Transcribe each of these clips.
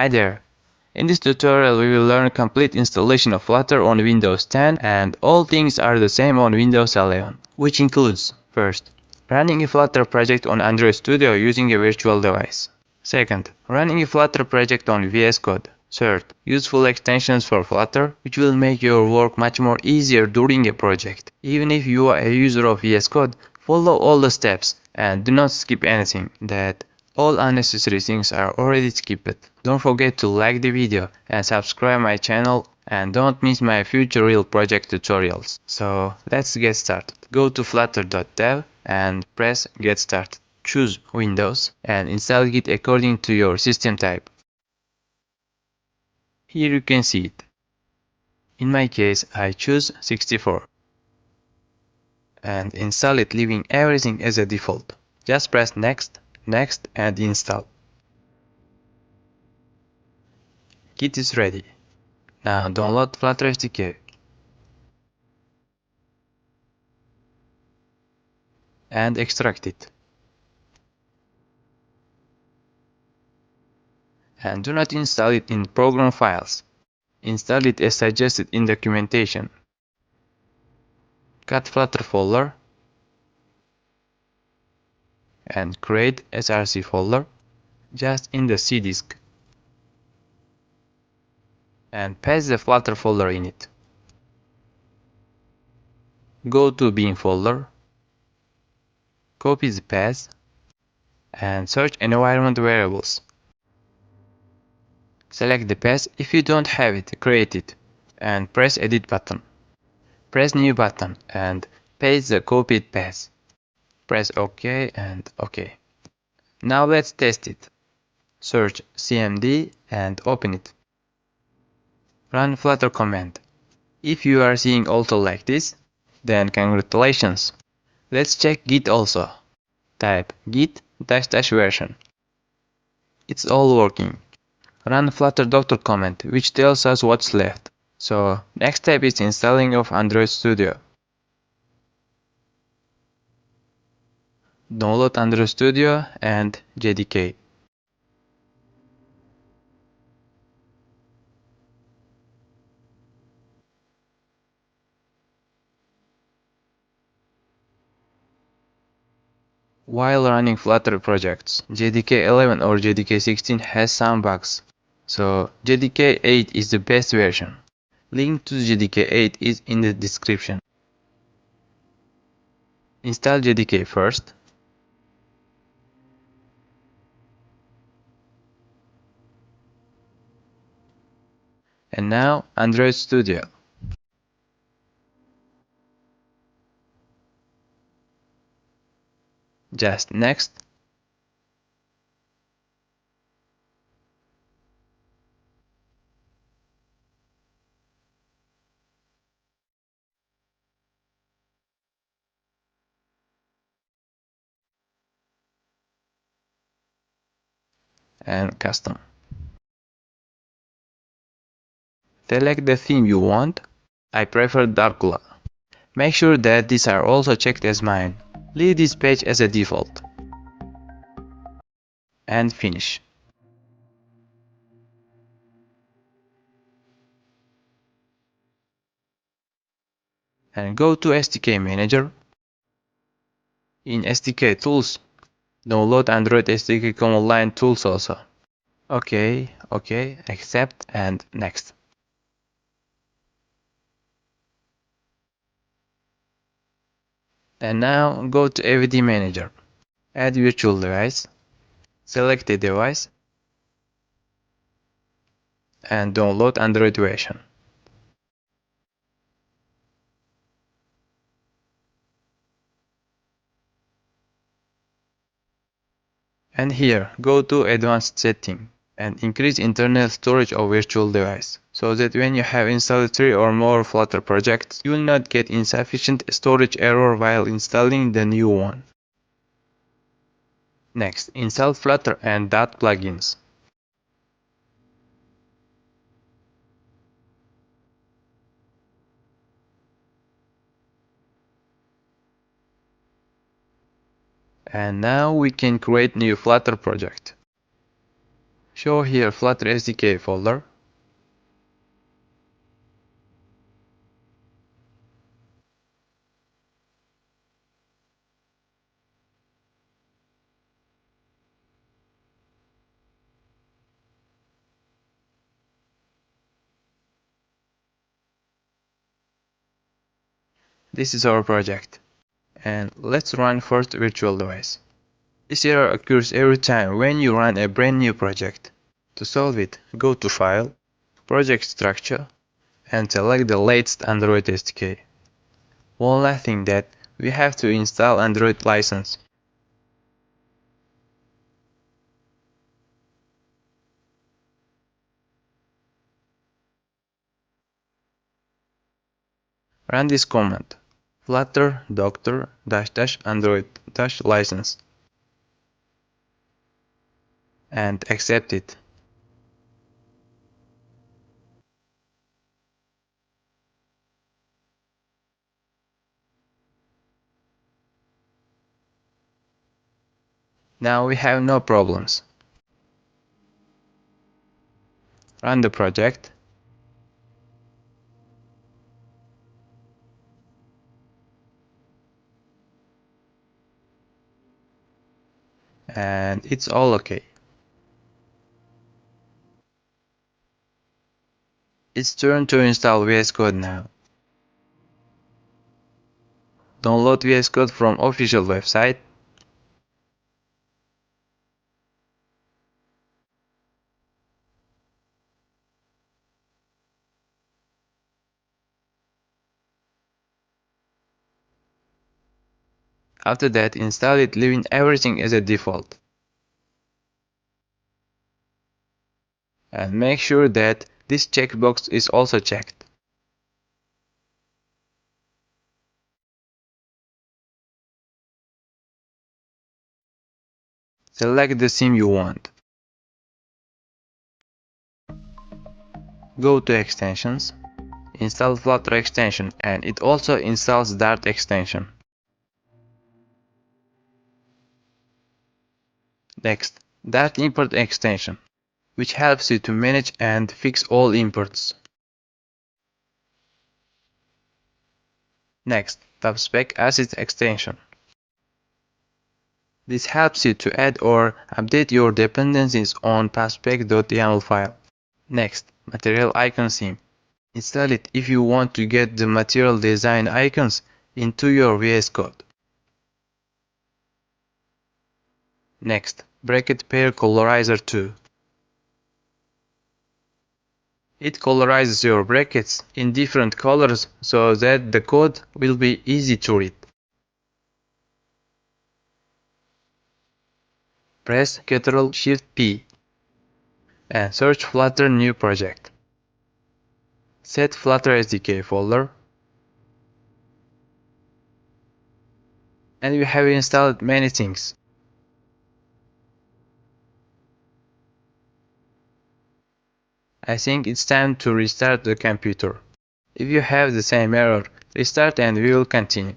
Hi there! In this tutorial we will learn complete installation of Flutter on Windows 10 and all things are the same on Windows 11, which includes first, running a Flutter project on Android Studio using a virtual device. Second, running a Flutter project on VS Code. Third, useful extensions for Flutter, which will make your work much more easier during a project. Even if you are a user of VS Code, follow all the steps and do not skip anything. That all unnecessary things are already skipped. Don't forget to like the video and subscribe my channel and don't miss my future real project tutorials. So let's get started. Go to flutter.dev and press get started. Choose Windows and install Git according to your system type. Here you can see it. In my case I choose 64 and install it leaving everything as a default. Just press next, next and install. Git is ready. Now download Flutter SDK and extract it. And do not install it in program files. Install it as suggested in documentation. Cut Flutter folder and create src folder just in the C disk and paste the Flutter folder in it. Go to bin folder, copy the path and search environment variables. Select the path. If you don't have it, create it and press edit button. Press new button and paste the copied path. Press OK and OK. Now let's test it. Search cmd and open it. Run Flutter command. If you are seeing also like this, then congratulations. Let's check Git also. Type git -- version. It's all working. Run Flutter doctor command which tells us what's left. So next step is installing of Android Studio. Download Android Studio and JDK. While running Flutter projects, JDK 11 or JDK 16 has some bugs, so JDK 8 is the best version. Link to JDK 8 is in the description. Install JDK first. And now Android Studio. Just next. And custom. Select the theme you want. I prefer Darkula. Make sure that these are also checked as mine. Leave this page as a default. And finish. And go to SDK Manager. In SDK Tools, download Android SDK command line tools also. OK, accept and next. And now go to AVD Manager. Add virtual device. Select the device. And download Android version. And here, go to Advanced Setting and increase internal storage of virtual device, so that when you have installed 3 or more Flutter projects, you will not get insufficient storage error while installing the new one. Next, install Flutter and Dart plugins. And now we can create new Flutter project. Show here Flutter SDK folder. This is our project. And let's run first virtual device. This error occurs every time when you run a brand new project. To solve it, go to File, Project Structure, and select the latest Android SDK. One last thing that we have to install Android license. Run this command: flutter doctor --android license and accept it. Now we have no problems. Run the project. And it's all okay. It's turn to install VS Code now. Download VS Code from official website. After that, install it leaving everything as a default. And make sure that this checkbox is also checked. Select the theme you want. Go to Extensions. Install Flutter extension, and it also installs Dart extension. Next, Dart import extension, which helps you to manage and fix all imports. Next, PubSpec Assist extension. This helps you to add or update your dependencies on pubspec.yaml file. Next, Material Icon theme. Install it if you want to get the material design icons into your VS Code. Next, Bracket Pair Colorizer 2. It colorizes your brackets in different colors so that the code will be easy to read. Press Ctrl+Shift+P and search Flutter New Project. Set Flutter SDK folder. And we have installed many things. I think it's time to restart the computer. If you have the same error, restart and we will continue.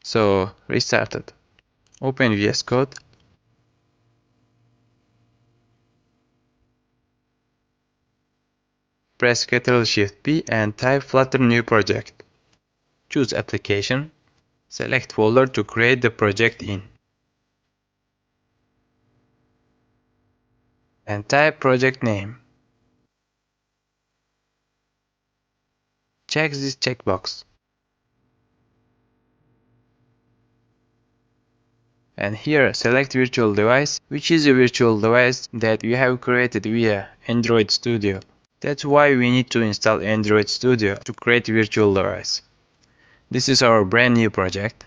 So, restarted. Open VS Code. Press Ctrl+Shift+P and type Flutter New Project. Choose Application. Select folder to create the project in. And type project name. Check this checkbox. And here select virtual device, which is a virtual device that you have created via Android Studio. That's why we need to install Android Studio to create virtual device. This is our brand new project.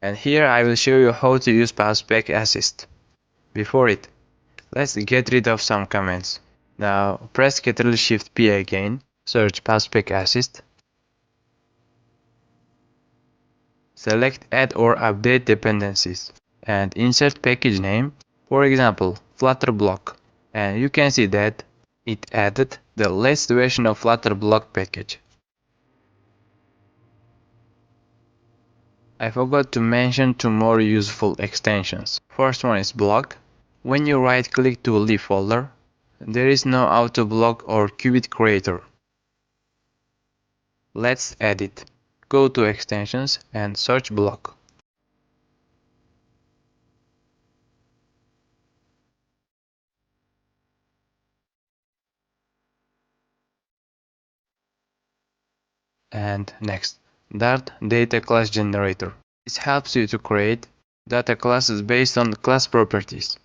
And here I will show you how to use PubSpec Assist. Before it, let's get rid of some comments. Now press Ctrl+Shift+P again, search PubSpec Assist. Select Add or Update Dependencies and insert package name, for example, Flutter BLoC, and you can see that it added the latest version of Flutter BLoC package. I forgot to mention two more useful extensions. First one is BLoC. When you right click to leave folder, there is no auto BLoC or qubit creator. Let's add it. Go to extensions and search BLoC. And next, Dart Data Class Generator. This helps you to create data classes based on class properties.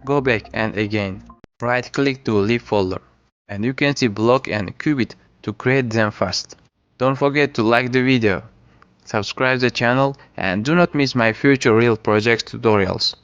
Go back and again, right click to leave folder. And you can see BLoC and qubit to create them fast. Don't forget to like the video, subscribe the channel, and do not miss my future real project tutorials.